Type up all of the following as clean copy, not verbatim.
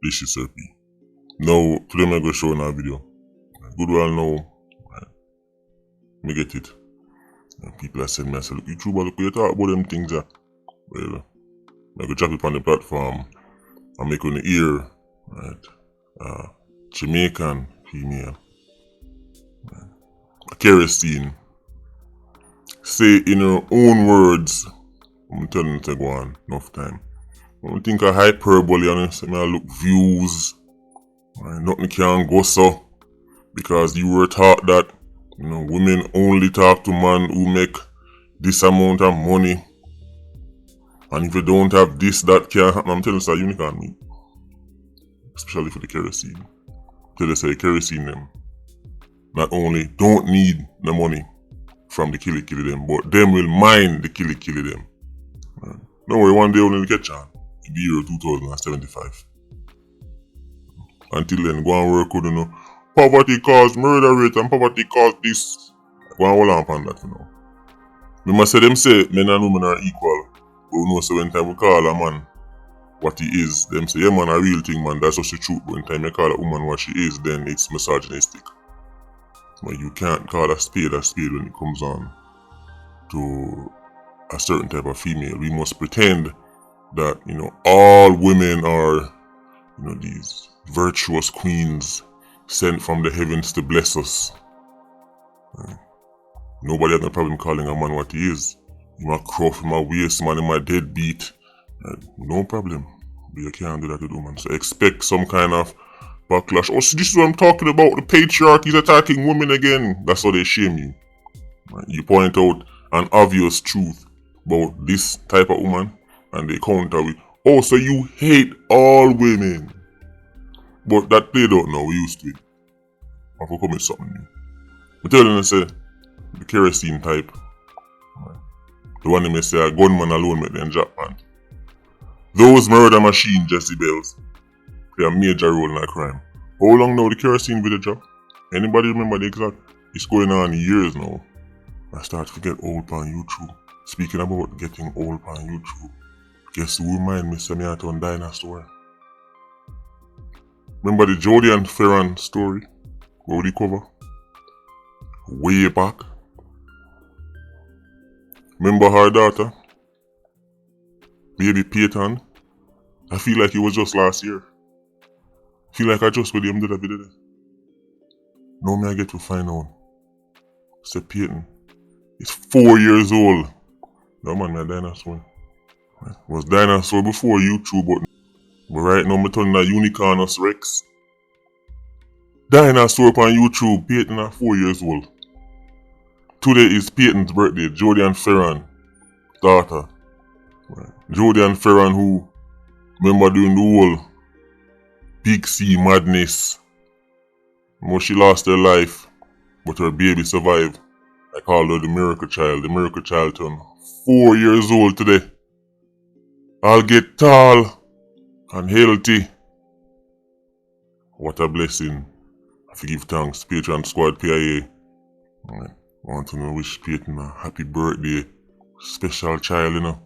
This is Sir P. Now, today I'm going to show in our video. Good well now, me get it. And people are saying, I say, look, YouTuber, look, you talk about them things that, well, I go drop it on the platform and make on the ear, right? Jamaican female, Kerosene, say in her own words, I'm telling you to go on enough time. I don't think of hyperbole and say, I look views, right? Nothing can go so, because you were taught that, you know, women only talk to men who make this amount of money. And if you don't have this, that can't happen. I'm telling you, it's a unicorn meat. Especially for the kerosene. Tell you say kerosene them not only don't need the money from the killy them, but them will mind the killy them. Right? Don't worry, one day only get on in the year 2075. Until then, go and work with, you know, poverty caused murder rate and poverty caused this. Go and hold on upon that for now. Remember say them say men and women are equal. But we know so when time we call a man what he is, them say, yeah man, a real thing man, that's just the truth. But when time you call a woman what she is, then it's misogynistic. But you can't call a spade when it comes on to a certain type of female. We must pretend that, you know, all women are, you know, these virtuous queens sent from the heavens to bless us. Right? Nobody has no problem calling a man what he is. You might cross my waist, man, in my deadbeat. Right? No problem. But you can't do that with women. So expect some kind of backlash. Oh, so this is what I'm talking about. The patriarchy is attacking women again. That's how they shame you. Right? You point out an obvious truth about this type of woman, and they counter with, oh, so you hate all women. But that they don't know, we used to it. I forgot me something new. I tell them, I say, the kerosene type. Right? The one they say a gunman alone make them drop man. Those murder machine Jezebels play a major role in a crime. How long now the kerosene video drop? Anybody remember the exact? It's going on years now. I start to get old on YouTube. Speaking about getting old on YouTube, guess who remind me of me out on Dinosaur? Remember the Jodie and Ferran story? What would he cover? Way back. Remember her daughter? Baby Peyton? I feel like it was just last year. Feel like I just with him did a video. Now me I get to find out. Say Peyton is 4 years old. No man, me a dinosaur. Was dinosaur before YouTube, but right now me turning a Unicornus Rex. Dinosaur on YouTube, Peyton at 4 years old. Today is Peyton's birthday, Jodie and Ferran daughter. Right. Jodie and Ferran who remember doing the whole Big C madness. More she lost her life, but her baby survived. I call her the miracle child. The miracle child turned 4 years old today. I'll get tall and healthy. What a blessing. I forgive thanks. Patreon Squad PIA. Right. I want to wish Peyton a happy birthday. Special child, you know.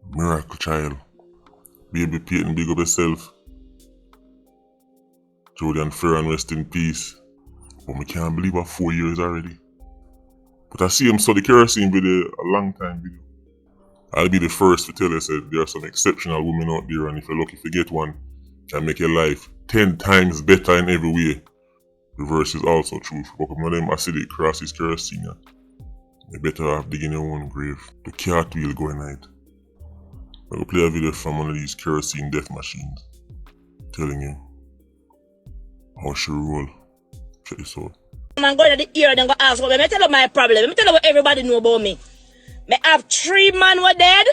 Miracle child. Baby Peyton, big up yourself. Jodie and Ferran, rest in peace. But I can't believe I'm 4 years already. But I see him saw the kerosene video a long time video. I'll be the first to tell you that there are some exceptional women out there, and if you're lucky to get one, can make your life 10 times better in every way. Reverse is also true. But one of them acidic crosses kerosene, you better have digging your own grave. The cartwheel going night. I will play a video from one of these kerosene death machines, telling you how she roll. Check this out. I'm going to the ear and go ask about me. Let me tell you my problem. Let me tell you what everybody know about me. Me have 3 men were dead.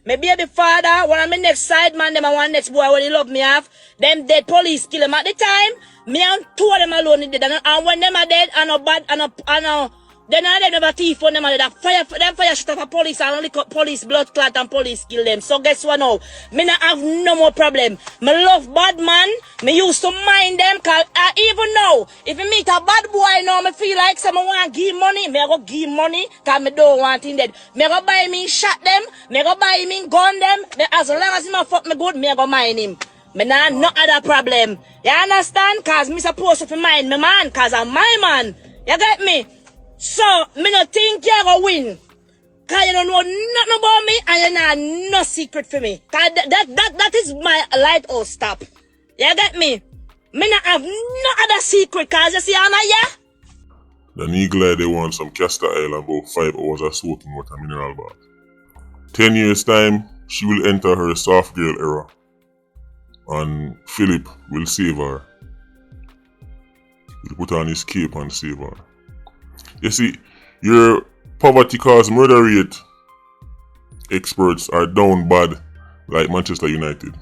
My baby father, one of my next side man, them and one next boy when he love me have. Them dead police kill them at the time. Me and 2 of them alone is dead. And when them are dead, I know bad, I know then they never thief on them and that fire shit of police and only police blood clot and police kill them. So guess what now? Me not have no more problem. Me love bad man. Me used to mind them cause even now, if me meet a bad boy now, me feel like someone want to give money, me go give money cause me don't want him dead. Me go buy me shot them, me go buy me gun them, me, as long as him a fuck me good, me go mind him. Me nah no other problem. You understand? Cause me supposed to mind me man, cause I'm my man. You get me? So, me no think you go win. Cause you don't know nothing about me and you know no secret for me. Cause that is my lighthouse stop. You get me? Me not have no other secret cause you see I'm a yeah? The eagle eye they want some castor oil and about 5 hours of soaking water mineral bath. 10 years time, she will enter her soft girl era. And Philip will save her. He'll put on his cape and save her. You see, your poverty cause murder rate experts are down bad like Manchester United.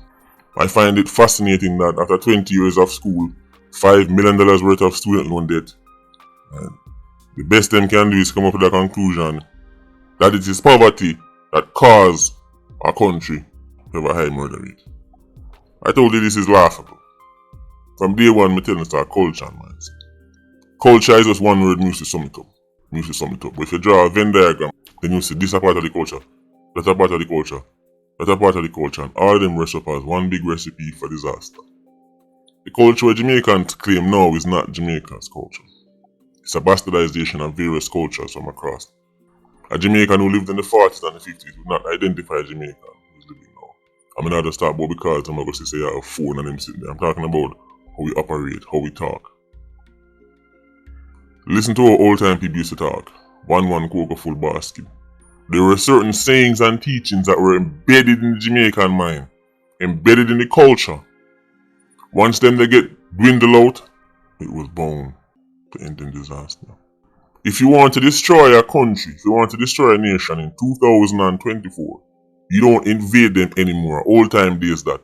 I find it fascinating that after 20 years of school, $5 million worth of student loan debt, the best them can do is come up with a conclusion that it is poverty that caused our country to have a high murder rate. I told you this is laughable. From day one, I tell you it's our culture and mindset. Culture is just one word used to sum it up. But if you draw a Venn diagram, then you see this a part of the culture, that a part of the culture, that a part of the culture, and all of them rest up as one big recipe for disaster. The culture where Jamaicans claim now is not Jamaica's culture. It's a bastardization of various cultures from across. A Jamaican who lived in the 40s and the 50s would not identify a Jamaican who's living now. I'm not just talking about because I'm not going to say I have a phone and them sitting there. I'm talking about how we operate, how we talk. Listen to how old time people used to talk. One cocoa full basket. There were certain sayings and teachings that were embedded in the Jamaican mind, embedded in the culture. Once them they get dwindled out, it was bound to end in disaster. If you want to destroy a country, if you want to destroy a nation in 2024, you don't invade them anymore. Old time days that.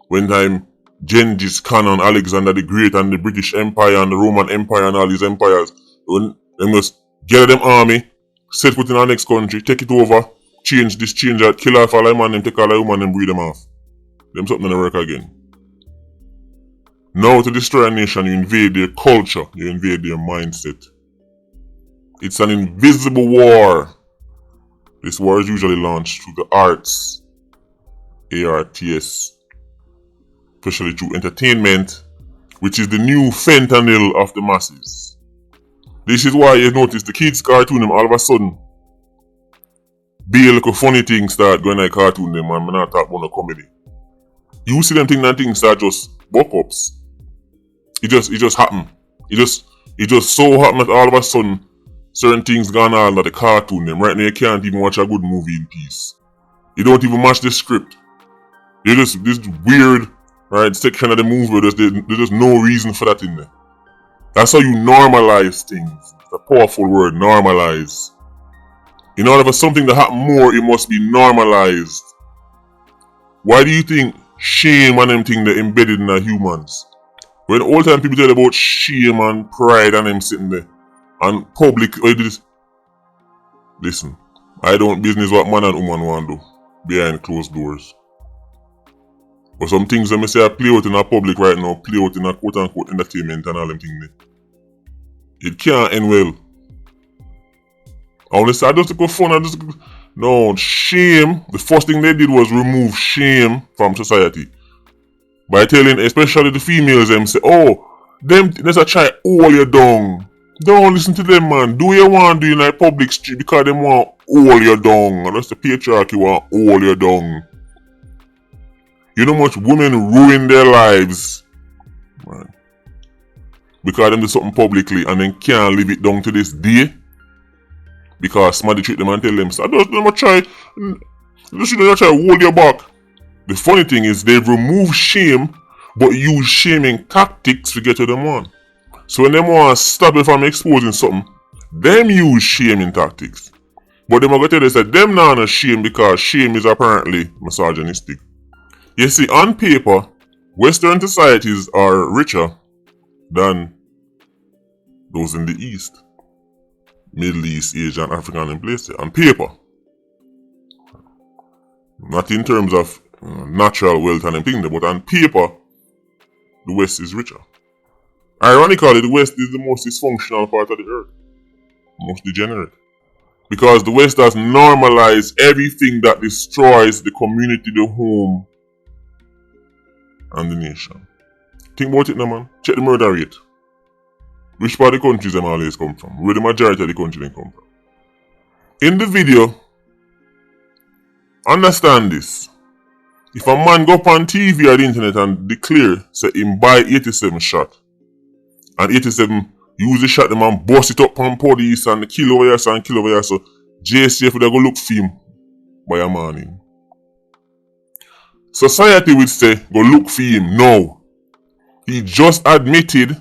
When time Genghis Khan and Alexander the Great and the British Empire and the Roman Empire and all these empires, when they must gather them army, set foot in our next country, take it over, change this, change that, kill off all the man, them take all the woman and breed them off. Them something that work again. Now to destroy a nation, you invade their culture, you invade their mindset. It's an invisible war. This war is usually launched through the arts, ARTS, especially through entertainment, which is the new fentanyl of the masses. This is why you notice the kids' cartoon them all of a sudden be like a funny thing start going like cartoon them and I'm not talking about no comedy. You see them that things start just buck ups. It just happen. It just so happen that all of a sudden certain things gone on that the cartoon them. Right now you can't even watch a good movie in peace. You don't even match the script. You just this weird section of the movie where there's just no reason for that in there. That's how you normalize things. It's a powerful word, normalize. In order for something to happen more, it must be normalized. Why do you think shame and them things that embedded in our humans? When old time people tell about shame and pride and them sitting there and public, listen, I don't business what man and woman want to do behind closed doors. But some things that I say I play out in a public right now, play out in a quote unquote entertainment and all them things there. It can't end well. I only say I just go fun, no, shame. The first thing they did was remove shame from society. By telling especially the females them say, oh, them let's try all your dung. Don't listen to them man. Do what you want to do in a public street because them want all your dung. And that's the patriarchy want all your dung. You know how much women ruin their lives, man, because them do something publicly and then can't live it down to this day because somebody treat them and tell them, so just try hold your back. The funny thing is they've removed shame but use shaming tactics to get to them on. So when them want to stop you from exposing something, them use shaming tactics. But them are going to tell us that them not no shame because shame is apparently misogynistic. You see, on paper, Western societies are richer than those in the East. Middle East, Asia, and African and places. On paper. Not in terms of natural wealth and everything, but on paper, the West is richer. Ironically, the West is the most dysfunctional part of the earth. Most degenerate. Because the West has normalized everything that destroys the community, the home, and the nation. Think about it now, man. Check the murder rate. Which part of the countries them always come from? Where the majority of the country they come from. In the video, understand this. If a man go up on TV or the internet and declare, say him buy 87 shot, and 87 use the shot, the man bust it up on police and kill over here and kill over here, so JCF would go look for him by a morning. Society would say, go look for him. No. He just admitted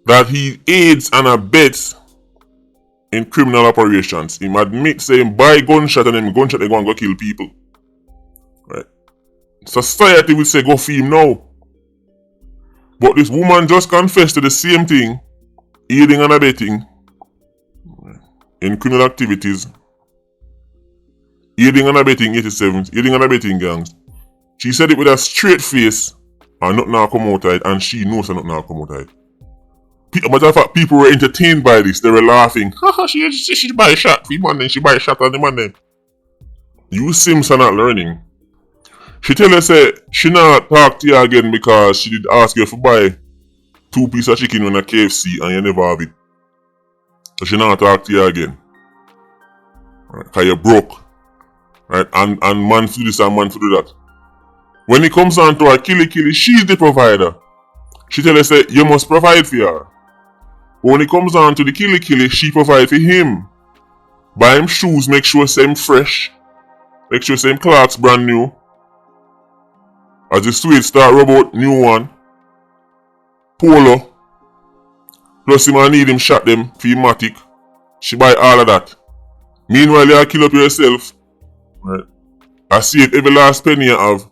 that he aids and abets in criminal operations. He admits saying buy gunshot and then gunshot they go and go kill people. Right? Society will say go for him now. But this woman just confessed to the same thing, aiding and abetting in criminal activities, aiding and abetting 87s, aiding and abetting gangs. She said it with a straight face and nothing now come out of it, and she knows that nothing now come out of it. Matter of fact, people were entertained by this. They were laughing. She buy a shot for him and then she buy a shot on the man then. You Sims are not learning. She tell her say she not talk to you again because she did ask you to buy 2 pieces of chicken on a KFC and you never have it. So she not talk to you again. Right? Cause you're broke. Right? And man to do this and man to do that. When it comes on to her killy, she's the provider. She tell her say you must provide for her. But when it comes on to the killy, she provide for him. Buy him shoes, make sure same fresh. Make sure same clocks brand new. As the suede start rub out new one. Polo. Plus him I need him shot them for him matic. She buy all of that. Meanwhile you kill up yourself. Right? I save every last penny you have.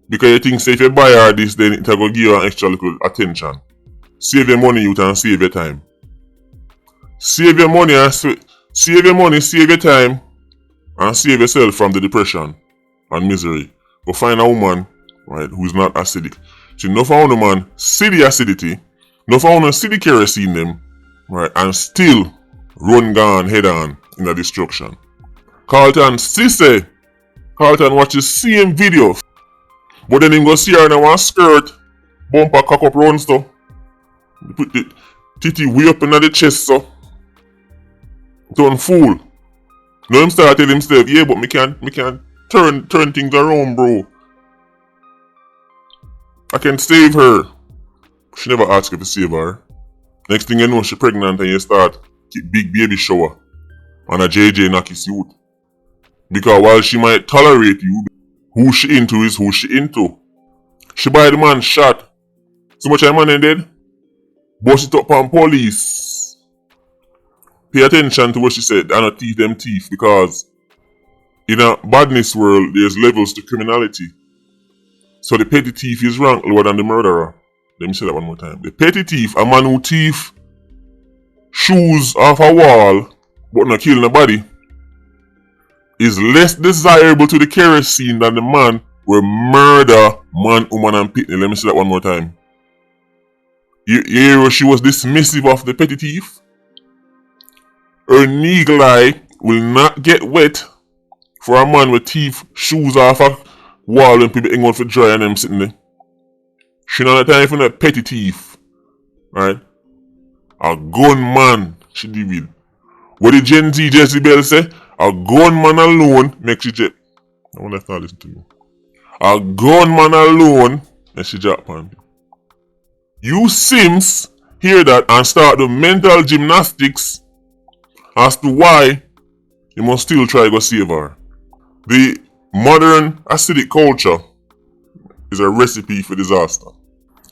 Because you think say if you buy her this then it will give her an extra little attention. Save your money you can save your time. Save your money and save your time and save yourself from the depression and misery. Go find a woman, right, who is not acidic. See, no found a man see the acidity, no found a see the kerosene them, right, and still run gone head on in the destruction. Carlton say Carlton watch the same video, but then him go see her in one skirt, bumper cock up round stuff. Put the titty way up in the chest so. Turn fool. Now him start tell himself, yeah, but me can turn things around, bro. I can save her. She never asked if to save her. Next thing you know, she pregnant and you start keep big baby shower. And a JJ knock his youth. Because while she might tolerate you, who she into is who she into. She buy the man shot. So much a man dead. Bust it up on police. Pay attention to what she said and not teeth them teeth, because in a badness world there's levels to criminality. So the petty thief is ranked lower than the murderer. Let me say that one more time. The petty thief, a man who thief shoes off a wall but not kill nobody, is less desirable to the kerosene than the man who murder man, woman and pitney. Let me say that one more time. You hear she was dismissive of the petty thief? Her eagle eye will not get wet for a man with thief shoes off a wall when people hang out for dry and them sitting there. She not have time for that petty thief. Right? A gunman she deal with. What did Gen Z Jezebel say? A gunman alone makes you jet. I wonder if I listen to you. A gunman alone makes you jet pan. You Sims hear that and start the mental gymnastics as to why you must still try to go save her. The modern acidic culture is a recipe for disaster.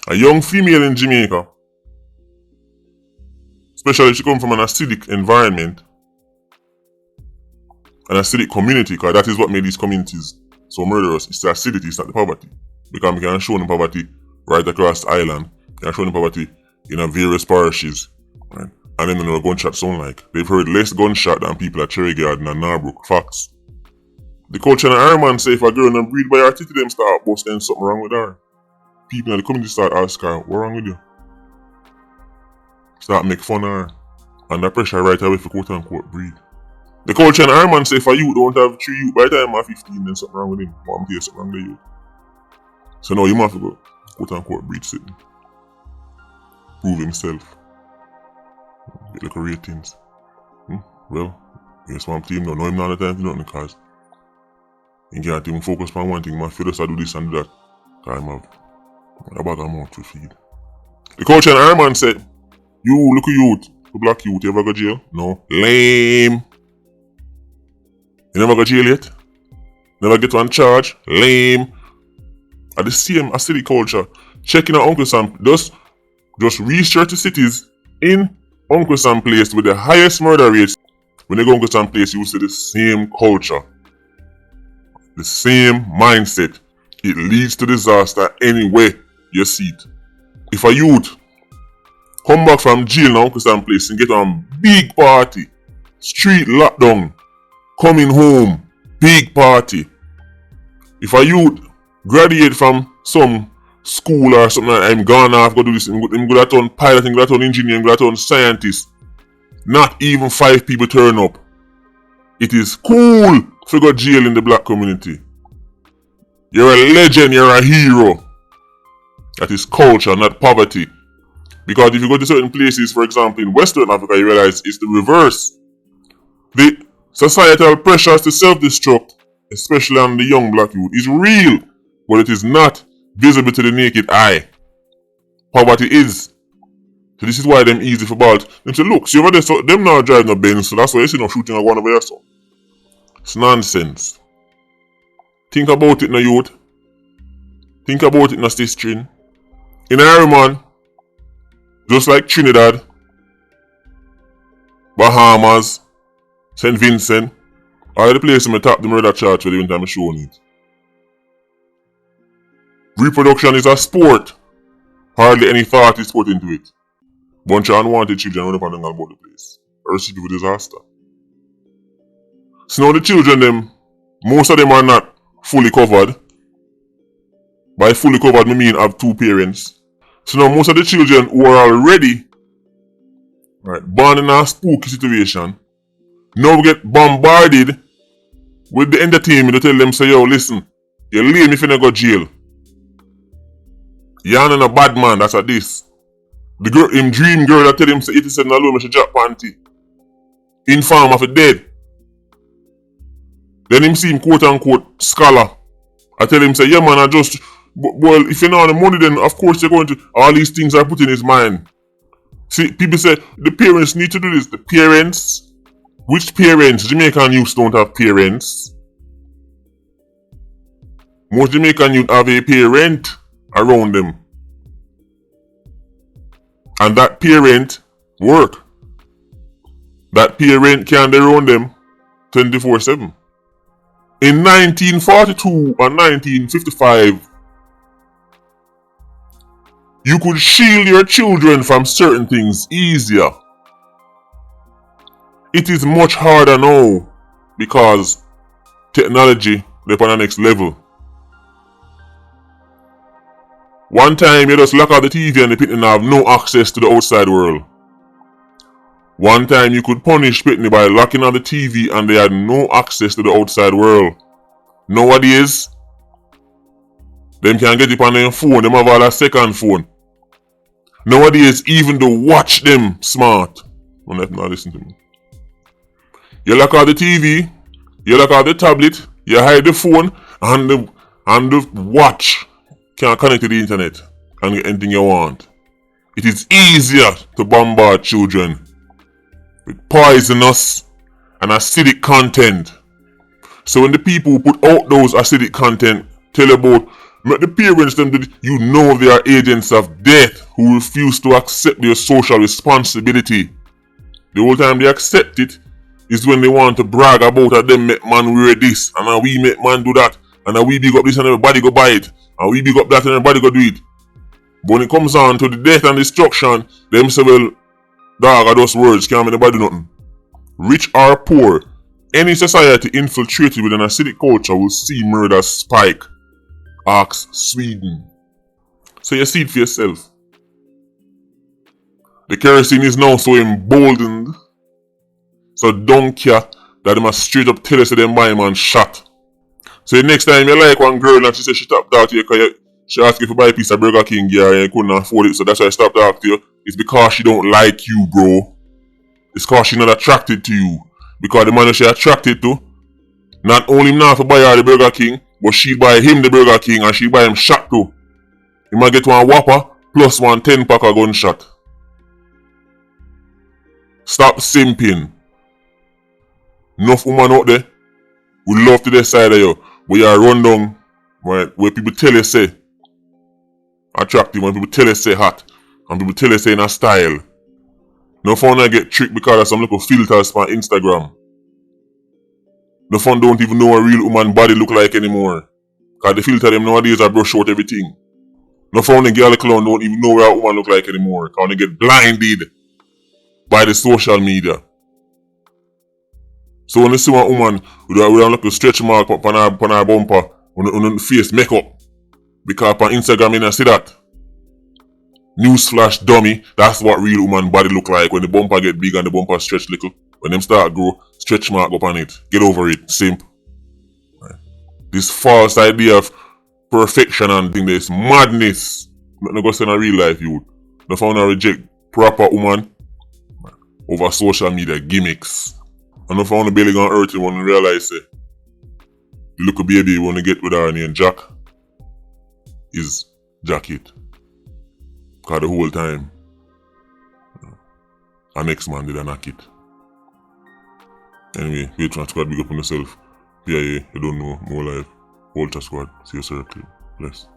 A young female in Jamaica, especially if she comes from an acidic environment, an acidic community, because that is what made these communities so murderous. It's the acidity, it's not the poverty. Because we can show them poverty right across the island. We can show them poverty in various parishes. Right? And then they know gunshots sound like. They've heard less gunshot than people at Cherry Garden and Narbrook. Facts. The culture in Ironman say if a girl don't breathe by her titty, them start busting something wrong with her. People in the community start asking her, what wrong with you? Start make fun of her. Under pressure right away for quote unquote breathe. The culture in Ironman say if a youth don't have 3 youth by the time I'm 15, then something wrong with him. Or I'm here something wrong with you. So now you have to go, quote unquote, breach sitting. Prove himself. Get like ratings. Well, yes, one team now. Know him not the time to do nothing because he can't even focus on one thing. Man, feel us to do this and do that. Time have a bag of mouth to feed. The coach and Iron Man said, you look at youth, the black youth, you ever go jail? No. Lame. You never go jail yet? Never get one charge? Lame. At the same as city culture, checking out Uncle Sam, just research the cities in Uncle Sam place with the highest murder rates. When you go Uncle Sam place, you will see the same culture. The same mindset. It leads to disaster anyway you see it. If a youth come back from jail in Uncle Sam place and get on big party, street lockdown, coming home, big party. If a youth graduate from some school or something like that, I'm gone off, go do this, I'm going to turn pilot, I'm going to turn engineer, I'm going to turn scientist. Not even 5 people turn up. It is cool to go jail in the black community. You're a legend, you're a hero. That is culture, not poverty. Because if you go to certain places, for example in Western Africa, you realize it's the reverse. The societal pressures to self-destruct, especially on the young black youth, is real, but it is not visible to the naked eye. Poverty is. So this is why them easy for ball. Them say, look, see over there, so them now driving a Benz, so that's why you see no shooting at one over there, so. It's nonsense. Think about it now, youth. Think about it now, string. In Ireland, just like Trinidad, Bahamas, St. Vincent, all the places I top the murder charge for the time I'm showing it. Reproduction is a sport. Hardly any thought is put into it. Bunch of unwanted children running up and down about the place. A recipe for disaster. So now the children them, most of them are not fully covered. By fully covered, I mean have 2 parents. So now most of the children who are already born in a spooky situation now get bombarded with the entertainment to tell them, say, yo, listen, you're lame if you not go jail. You're not a bad man, that's a this. The girl, him dream girl that tell him, say, 87 alone, I should drop panty. Inform of a dead. Then him see him quote unquote scholar. I tell him, say, yeah man, I just, well, if you know the money, then of course you're going to, all these things are put in his mind. See, people say, the parents need to do this. The parents? Which parents? Jamaican youths don't have parents. Most Jamaican youth have a parent around them. And that parent work. That parent can around them 24/7. In 1942 and 1955, you could shield your children from certain things easier. It is much harder now because technology is on the next level. One time you just lock out the TV and the people have no access to the outside world. One time you could punish people by locking out the TV and they had no access to the outside world. Nowadays, them can get it on their phone, them have all a second phone. Nowadays, even the watch them smart. Don't let me not listen to me. You lock out the TV, you lock out the tablet, you hide the phone, and the watch can connect to the internet and get anything you want. It is easier to bombard children with poisonous and acidic content. So when the people who put out those acidic content tell about the parents, them, you know they are agents of death who refuse to accept their social responsibility. The whole time they accept it is when they want to brag about that them make man wear this and now we make man do that and now we big up this and everybody go buy it and we big up that and everybody go do it. But when it comes on to the death and destruction, them say, well, dog, are those words can't make nobody do nothing. Rich or poor, any society infiltrated with an acidic culture will see murder spike. Ask Sweden. So you see it for yourself. The kerosene is now so emboldened, so don't care that they must straight up tell us that them buy man shot. So the next time you like one girl and she says she tapped out here because She asked if you buy a piece of Burger King gear and you couldn't afford it, so that's why I stopped talking to you. It's because she don't like you, bro. It's because she not attracted to you. Because the man that she attracted to, not only not to buy her the Burger King, but she buy him the Burger King and she buy him shot too. He might get one Whopper plus one 10-pack of gunshot. Stop simping. Enough woman out there we love to decide of you, but you are run down where people tell you say attractive, when people tell you say hot, and people tell you say in a style. No fun I get tricked because of some little filters on Instagram. No fun don't even know what a real woman body look like anymore. Cause the filter them nowadays are brush out everything. No fun the girl clown don't even know what a woman look like anymore. Cause they get blinded by the social media. So when you see one woman with a little stretch mark on her bumper, on her face makeup, because on Instagram you don't see that. Newsflash dummy, that's what real woman body look like when the bumper get big and the bumper stretch little. When them start grow, stretch mark up on it. Get over it, simp. Right. This false idea of perfection and thing, this madness. I'm not gonna say in a real life, you. The found reject proper woman over social media gimmicks. And if I want to barely gonna hurt you when you realize say the little baby you wanna get with her name Jack is Jacket. Cause the whole time our next man did a knock it. Anyway, Patreon squad, big up on yourself. PIA, you don't know, more life. Ultra squad, see you circle. Bless.